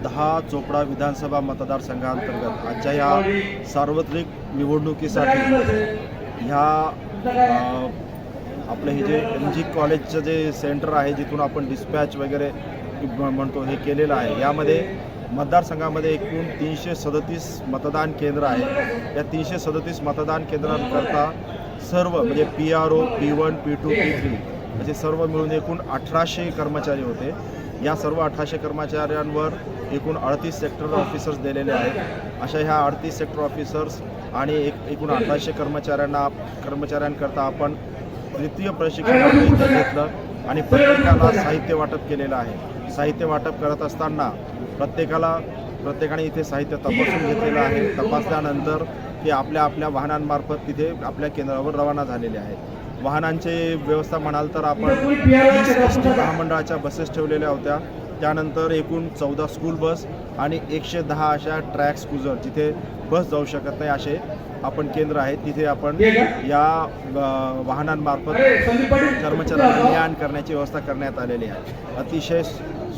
10 चोपडा विधानसभा मतदारसंघांतर्गत आजच्या या सार्वत्रिक निवडणुकीसाठी ह्या आपलं हे जे MG कॉलेजचं जे सेंटर आहे जिथून आपण डिस्पॅच वगैरे म्हणतो हे केलेलं आहे, यामध्ये मतदारसंघामध्ये एकूण 337 मतदान केंद्र आहे। या 337 मतदान केंद्रांकरता सर्व म्हणजे PRO, P1, P2, P3 असे सर्व मिळून एकूण 1800 कर्मचारी होते। या सर्व 1800 कर्मचाऱ्यांवर एकूण 38 सेक्टर ऑफिसर्स दिलेले आहेत। अशा ह्या 38 सेक्टर ऑफिसर्स आणि एकूण 1800 कर्मचाऱ्यांकरता आपण तृतीय प्रशिक्षण घेतलं आणि प्रत्येकाला साहित्य वाटप केलेलं आहे। साहित्य वाटप करत असताना प्रत्येकाने इथे साहित्य तपासून घेतलेलं आहे। तपासल्यानंतर ते आपल्या वाहनांमार्फत तिथे आपल्या केंद्रावर रवाना झालेले आहेत। वाहनांची व्यवस्था म्हणाल तर आपण 30 ST महामंडळाच्या बसेस ठेवलेल्या होत्या, त्यानंतर एकूण 14 स्कूल बस आणि 110 अशा ट्रॅक स्कूजर जिथे बस जाऊ शकत नाही असे आपण केंद्र आहेत, तिथे आपण या वाहनांमार्फत कर्मचाऱ्यांना ने-आण करण्याची व्यवस्था करण्यात आलेली आहे। अतिशय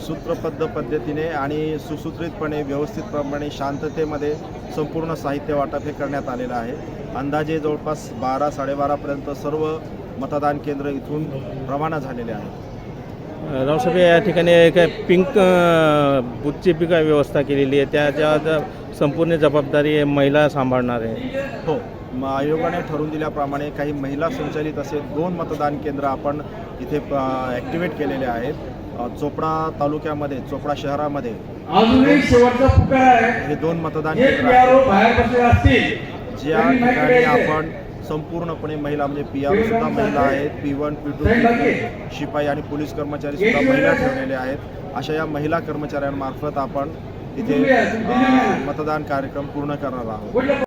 सूत्रबद्ध पद्धतीने आणि सुसूत्रितपणे व्यवस्थितप्रमाणे शांततेमध्ये संपूर्ण साहित्य वाटप हे करण्यात आलेलं आहे। अंदाजे जवळपास 12-12:30पर्यंत सर्व मतदान केंद्र इथून रवाना झालेले आहेत। रावसाहेब, या ठिकाणी एक पिंक बूथची बी काय व्यवस्था केलेली आहे, त्याच्या संपूर्ण जबाबदारी महिला सांभाळणार आहे? हो, आयोगाने ठरवून दिल्याप्रमाणे काही महिला संचालित असे 2 मतदान केंद्र आपण इथे ॲक्टिवेट केलेले आहेत। चोपडा तालुक्यामध्ये, चोपडा शहरामध्ये हे 2 मतदान केंद्र आहेत, ज्या ठिकाणी आपण संपूर्णपणे महिला म्हणजे PRO सुद्धा महिला आहेत, P1, P2, P3 शिपाई आणि पोलीस कर्मचारी सुद्धा महिला ठेवलेले आहेत। अशा या महिला कर्मचाऱ्यांमार्फत आपण इथे मतदान कार्यक्रम पूर्ण करणार आहोत।